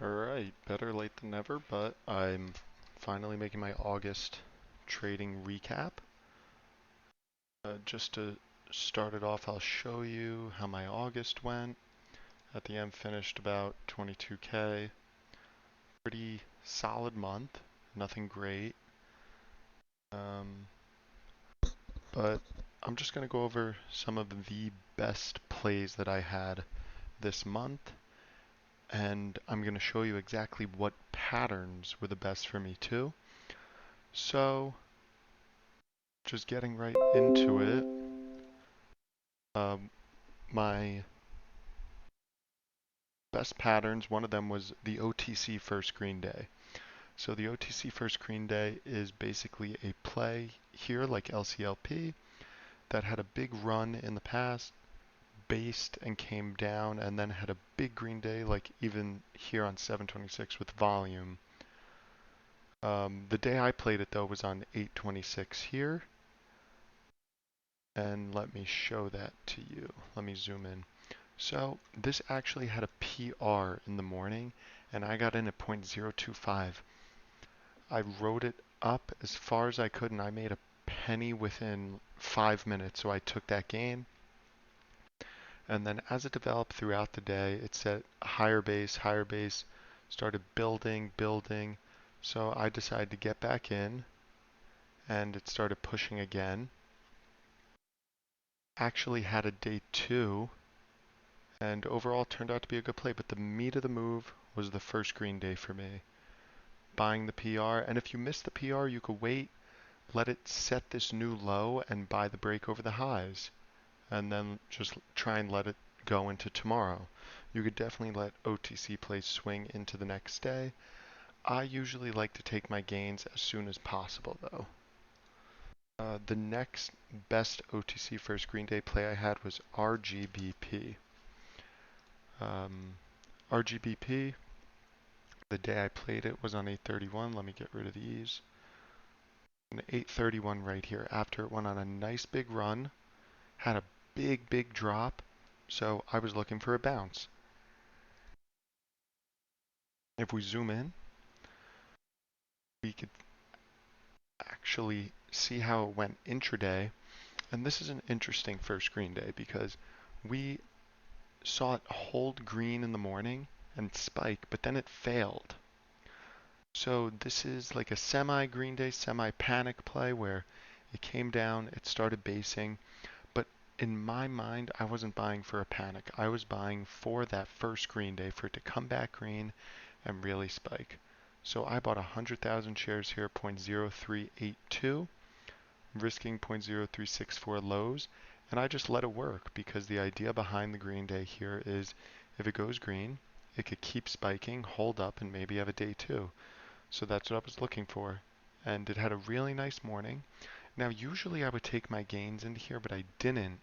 Alright, better late than never, but I'm finally making my August trading recap. Just to start it off, I'll show you how my August went. At the end, finished about 22K. Pretty solid month, nothing great. Um, but I'm just going to go over some of the best plays that I had this month, and I'm going to show you exactly what patterns were the best for me too. So, just getting right into it, my best patterns, one of them was the OTC first green day. So the OTC first green day is basically a play here like LCLP that had a big run in the past, based and came down, and then had a big green day like even here on 726 with volume. The day I played it though was on 826 here, and let me show that to you. Let me zoom in. So this actually had a PR in the morning, and I got in at 0.025. I wrote it up as far as I could, and I made a penny within 5 minutes, so I took that gain. And then as it developed throughout the day, it set higher base, started building. So I decided to get back in, and it started pushing again. Actually had a day two, and overall turned out to be a good play, but the meat of the move was the first green day for me. Buying the PR, and if you miss the PR, you could wait, let it set this new low, and buy the break over the highs, and then just try and let it go into tomorrow. You could definitely let OTC plays swing into the next day. I usually like to take my gains as soon as possible, though. The next best OTC first green day play I had was RGBP. RGBP, the day I played it was on 831. Let me get rid of these. An 831 right here after it went on a nice big run, had a big drop, so I was looking for a bounce. If we zoom in, we could actually see how it went intraday, and this is an interesting first green day because we saw it hold green in the morning and spike, but then it failed. So this is like a semi-green day, semi-panic play where it came down, it started basing, but in my mind, I wasn't buying for a panic. I was buying for that first green day, for it to come back green and really spike. So I bought 100,000 shares here, 0.0382, risking 0.0364 lows, and I just let it work because the idea behind the green day here is if it goes green, it could keep spiking, hold up, and maybe have a day two. So that's what I was looking for. And it had a really nice morning. Now, usually I would take my gains into here, but I didn't.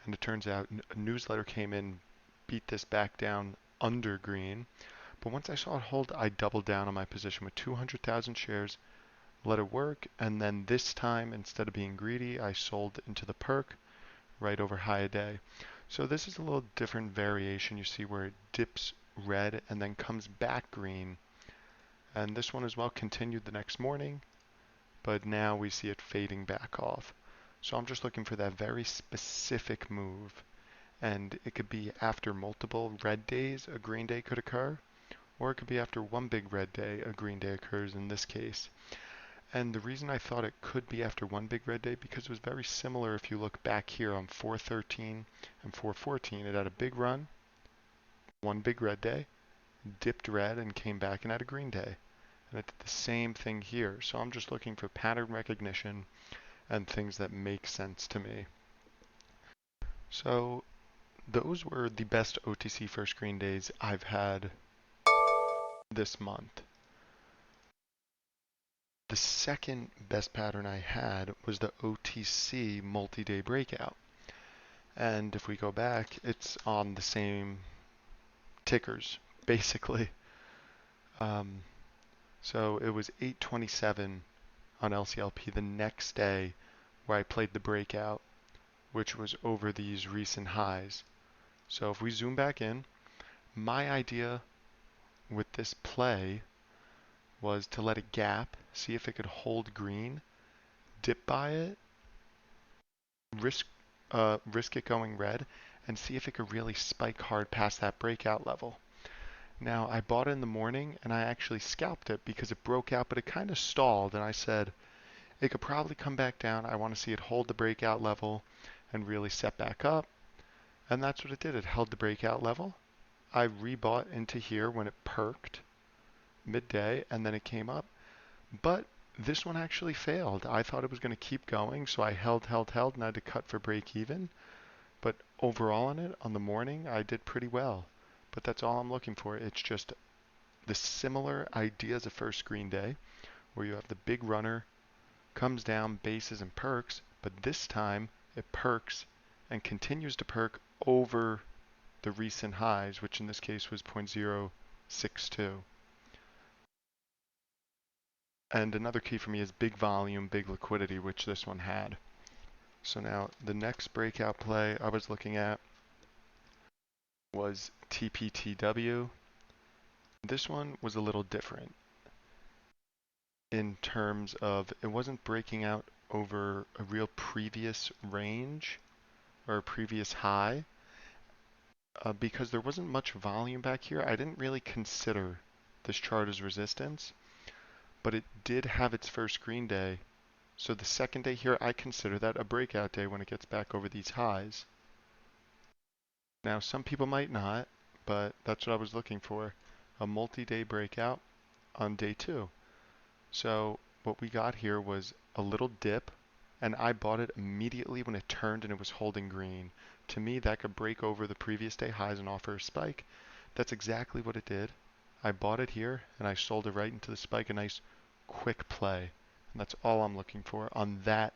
And it turns out a newsletter came in, beat this back down under green. But once I saw it hold, I doubled down on my position with 200,000 shares, let it work, and then this time, instead of being greedy, I sold into the perk right over high a day. So this is a little different variation. You see where it dips red and then comes back green. And this one as well continued the next morning, but now we see it fading back off. So I'm just looking for that very specific move. And it could be after multiple red days, a green day could occur, or it could be after one big red day, a green day occurs in this case. And the reason I thought it could be after one big red day, because it was very similar if you look back here on 413 and 414. It had a big run, one big red day, dipped red and came back and had a green day. And it did the same thing here. So I'm just looking for pattern recognition and things that make sense to me. So those were the best OTC first green days I've had this month. The second best pattern I had was the OTC multi-day breakout. And if we go back, it's on the same tickers, basically. So it was 827 on LCLP the next day where I played the breakout, which was over these recent highs. So if we zoom back in, my idea with this play was to let it gap, see if it could hold green, dip buy it, risk it going red, and see if it could really spike hard past that breakout level. Now, I bought it in the morning and I actually scalped it because it broke out, but it kind of stalled, and I said it could probably come back down. I want to see it hold the breakout level and really set back up. And that's what it did. It held the breakout level. I rebought into here when it perked midday, and then it came up. But this one actually failed. I thought it was going to keep going, so I held, and I had to cut for break even. But overall on it, on the morning, I did pretty well. But that's all I'm looking for. It's just the similar idea as a first screen day, where you have the big runner, comes down, bases and perks, but this time it perks and continues to perk over the recent highs, which in this case was 0.062. And another key for me is big volume, big liquidity, which this one had. So now the next breakout play I was looking at was TPTW. This one was a little different in terms of it wasn't breaking out over a real previous range or a previous high. Because there wasn't much volume back here, I didn't really consider this chart as resistance, but it did have its first green day. So the second day here, I consider that a breakout day when it gets back over these highs. Now, some people might not, but that's what I was looking for, a multi-day breakout on day 2. So what we got here was a little dip, and I bought it immediately when it turned and it was holding green. To me, that could break over the previous day highs and offer a spike. That's exactly what it did. I bought it here and I sold it right into the spike, a nice quick play. And that's all I'm looking for on that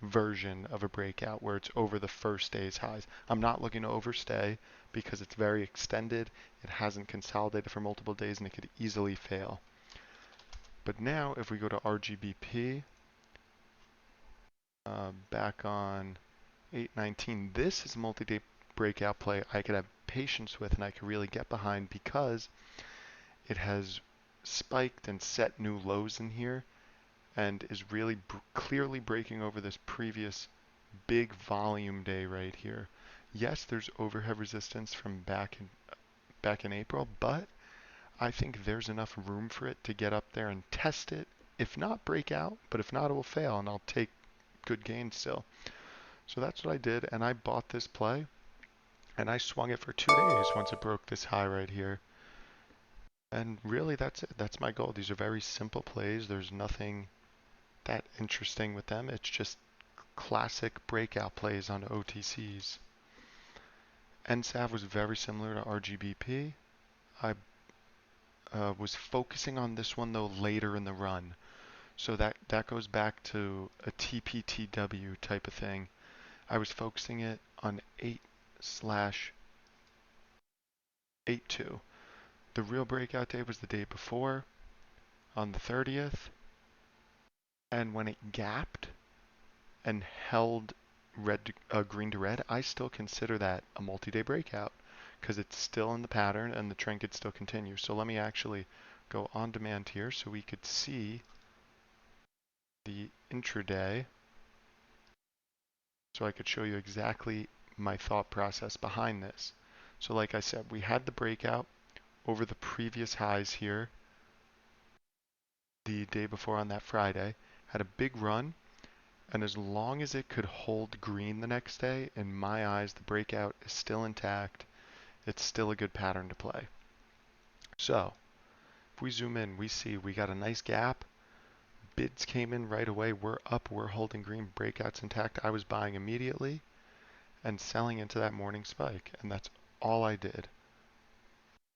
version of a breakout where it's over the first day's highs. I'm not looking to overstay because it's very extended. It hasn't consolidated for multiple days and it could easily fail. But now if we go to RGBP, back on 8/19, this is a multi-day breakout play I could have patience with and I could really get behind because it has spiked and set new lows in here and is really clearly breaking over this previous big volume day right here. Yes, there's overhead resistance from back in April, but I think there's enough room for it to get up there and test it. If not, break out, but if not, it will fail and I'll take good gains still. So that's what I did, and I bought this play and I swung it for 2 days once it broke this high right here. And really that's it. That's my goal. These are very simple plays. There's nothing that interesting with them. It's just classic breakout plays on OTCs. NSAV was very similar to RGBP. I was focusing on this one though later in the run. So that goes back to a TPTW type of thing. I was focusing it on 8/82. The real breakout day was the day before on the 30th. And when it gapped and held green to red, I still consider that a multi-day breakout because it's still in the pattern and the trend could still continue. So let me actually go on demand here so we could see the intraday, so I could show you exactly my thought process behind this. So like I said, we had the breakout over the previous highs here the day before on that Friday, had a big run, and as long as it could hold green the next day, in my eyes, the breakout is still intact. It's still a good pattern to play. So, if we zoom in, we see we got a nice gap. Bids came in right away. We're up, we're holding green, breakout's intact. I was buying immediately and selling into that morning spike, and that's all I did.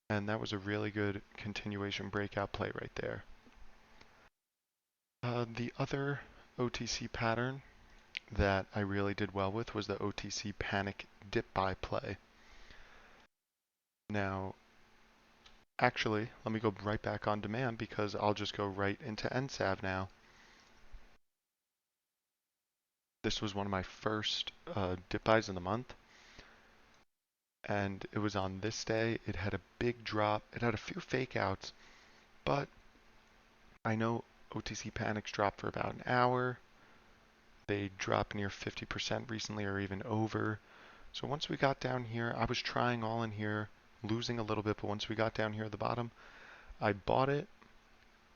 And that was a really good continuation breakout play right there. The other OTC pattern that I really did well with was the OTC Panic Dip Buy play. Now, actually, let me go right back on demand because I'll just go right into NSAV now. This was one of my first dip buys in the month. And it was on this day. It had a big drop. It had a few fake outs, but I know OTC Panics dropped for about an hour. They dropped near 50% recently or even over. So once we got down here, I was trying all in here, losing a little bit, but once we got down here at the bottom, I bought it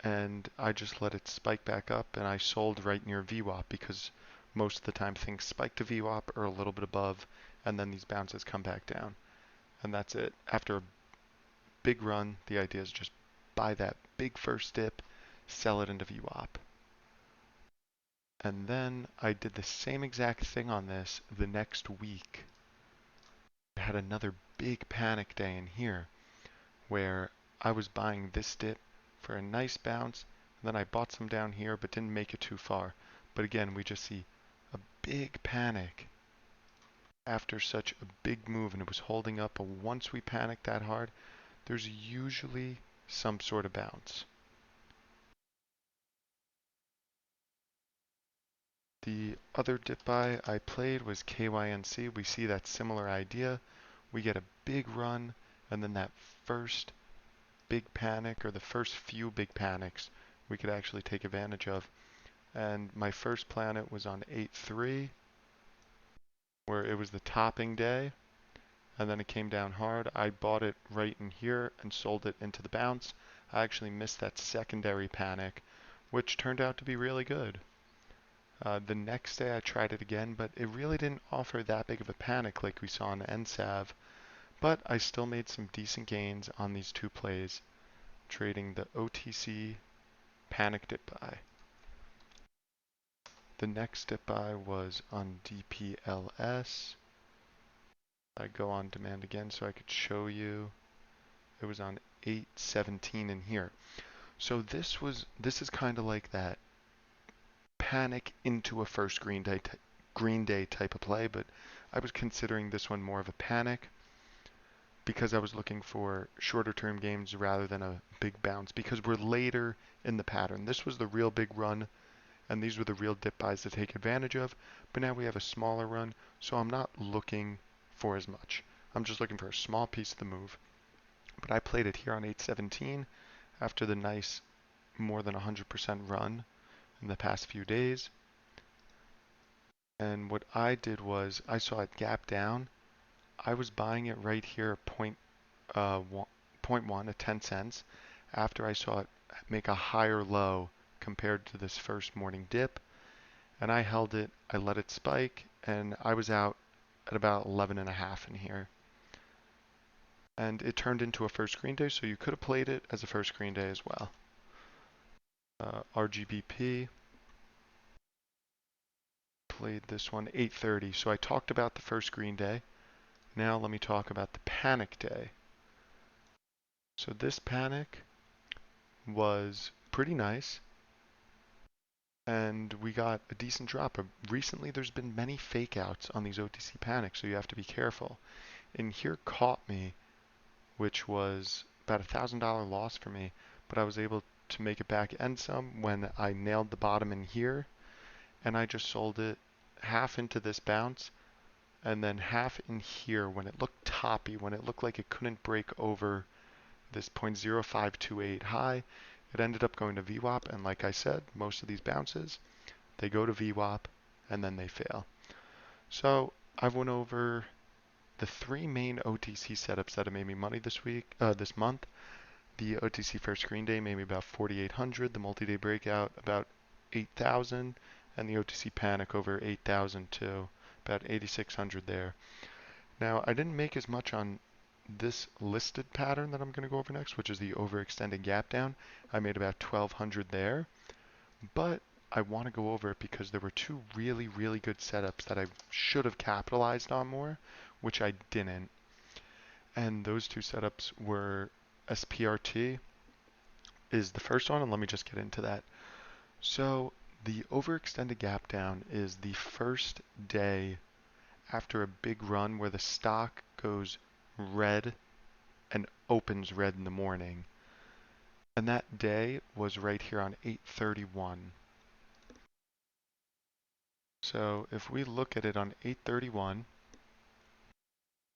and I just let it spike back up, and I sold right near VWAP because most of the time things spike to VWAP or a little bit above, and then these bounces come back down. And that's it. After a big run, the idea is just buy that big first dip, sell it into VWAP. And then I did the same exact thing on this the next week. I had another big panic day in here where I was buying this dip for a nice bounce, and then I bought some down here but didn't make it too far. But again, we just see a big panic after such a big move, and it was holding up, but once we panic that hard, there's usually some sort of bounce. The other dip buy I played was KYNC. We see that similar idea. We get a big run, and then that first big panic, or the first few big panics, we could actually take advantage of. And my first planet was on 8-3, where it was the topping day, and then it came down hard. I bought it right in here and sold it into the bounce. I actually missed that secondary panic, which turned out to be really good. The next day I tried it again, but it really didn't offer that big of a panic like we saw in NSAV. But I still made some decent gains on these two plays, trading the OTC Panic Dip Buy. The next dip buy was on DPLS. I go on demand again so I could show you. It was on 817 in here. So this is kind of like that panic into a first green day type of play, but I was considering this one more of a panic because I was looking for shorter term games rather than a big bounce, because we're later in the pattern. This was the real big run, and these were the real dip buys to take advantage of, but now we have a smaller run, so I'm not looking for as much. I'm just looking for a small piece of the move. But I played it here on 817 after the nice more than 100% run in the past few days. And what I did was I saw it gap down. I was buying it right here at point one at 10 cents after I saw it make a higher low compared to this first morning dip, and I held it. I let it spike, and I was out at about 11.5 in here. And it turned into a first green day, so you could have played it as a first green day as well. RGBP played this one 8:30. So I talked about the first green day. Now let me talk about the panic day. So this panic was pretty nice, and we got a decent drop. Recently there's been many fake outs on these OTC panics, so you have to be careful. And here caught me, which was about $1,000 loss for me, but I was able to make it back and some when I nailed the bottom in here, and I just sold it half into this bounce and then half in here when it looked toppy, when it looked like it couldn't break over this 0.0528 high. It ended up going to VWAP, and like I said, most of these bounces, they go to VWAP and then they fail. So I went over the three main OTC setups that have made me money this month. The OTC first green day made me about 4,800, the multi-day breakout about 8,000, and the OTC panic over 8,000 too, about 8,600 there. Now I didn't make as much on this listed pattern that I'm going to go over next, which is the overextended gap down. I made about 1,200 there, but I want to go over it because there were two really, really good setups that I should have capitalized on more, which I didn't. And those two setups were SPRT is the first one, and let me just get into that. So the overextended gap down is the first day after a big run where the stock goes red and opens red in the morning. And that day was right here on 831. So if we look at it on 831,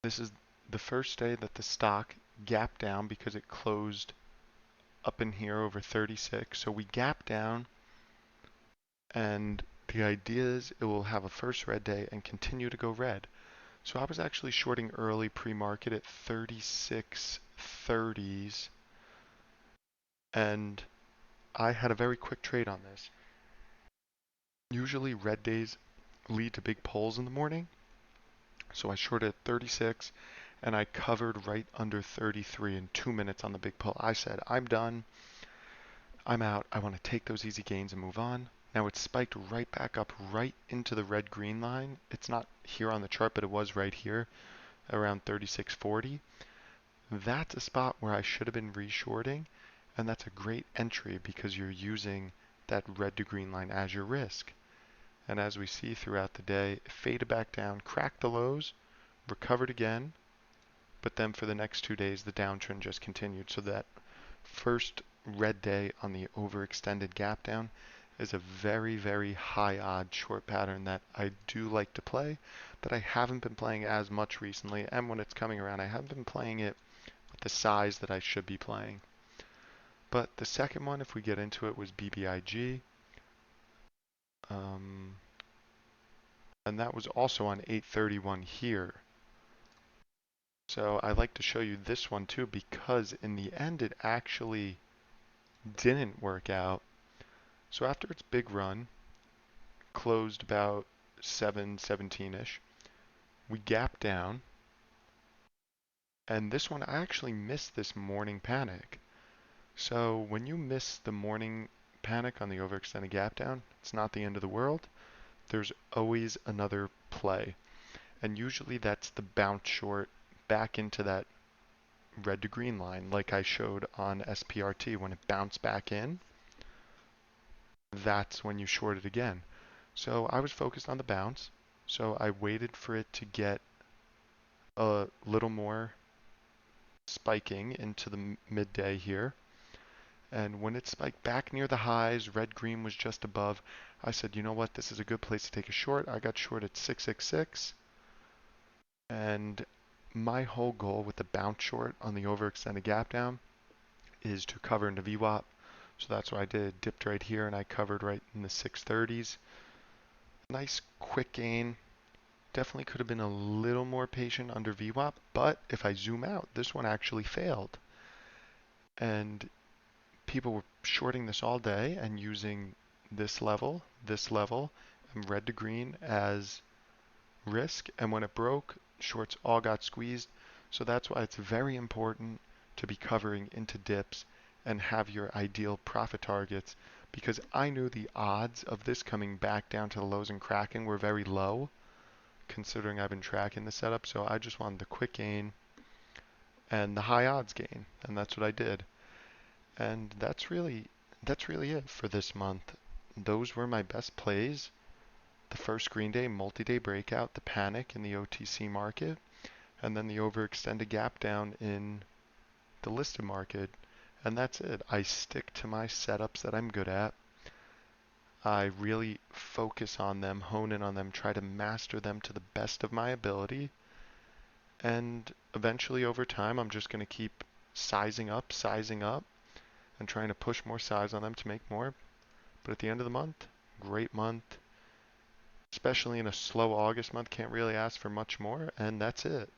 this is the first day that the stock gapped down because it closed up in here over 36. So we gap down, and the idea is it will have a first red day and continue to go red. So I was actually shorting early pre-market at 36.30s, and I had a very quick trade on this. Usually red days lead to big pulls in the morning, so I shorted at 36 and I covered right under 33 in 2 minutes on the big pull. I said, I'm done. I'm out. I want to take those easy gains and move on. Now it spiked right back up right into the red green line. It's not here on the chart, but it was right here around 36.40. That's a spot where I should have been reshorting, and that's a great entry because you're using that red to green line as your risk. And as we see throughout the day, it faded back down, cracked the lows, recovered again, but then for the next 2 days the downtrend just continued. So that first red day on the overextended gap down is a very, very high odd short pattern that I do like to play, but I haven't been playing as much recently, and when it's coming around I haven't been playing it with the size that I should be playing. But the second one, if we get into it, was BBIG. And that was also on 831 here. So I like to show you this one too, because in the end it actually didn't work out. So after its big run, closed about 717-ish, we gapped down, and this one I actually missed this morning panic. So when you miss the morning panic on the overextended gap down, it's not the end of the world. There's always another play, and usually that's the bounce short back into that red to green line like I showed on SPRT. When it bounced back in, that's when you short it again. So I was focused on the bounce, so I waited for it to get a little more spiking into the midday here, and when it spiked back near the highs, red green was just above, I said, you know what, this is a good place to take a short. I got short at 666, and my whole goal with the bounce short on the overextended gap down is to cover into VWAP. So that's what I did. Dipped right here and I covered right in the 630s. Nice quick gain. Definitely could have been a little more patient under VWAP, but if I zoom out, this one actually failed. And people were shorting this all day and using this level, and red to green as risk. And when it broke, shorts all got squeezed. So that's why it's very important to be covering into dips and have your ideal profit targets, because I knew the odds of this coming back down to the lows and cracking were very low considering I've been tracking the setup. So I just wanted the quick gain and the high odds gain, and that's what I did. And that's really it for this month. Those were my best plays. The first green day multi-day breakout, the panic in the OTC market, and then the overextended gap down in the listed market. And that's it. I stick to my setups that I'm good at. I really focus on them, hone in on them, try to master them to the best of my ability. And eventually over time, I'm just going to keep sizing up, and trying to push more size on them to make more. But at the end of the month, great month. Especially in a slow August month, can't really ask for much more, and that's it.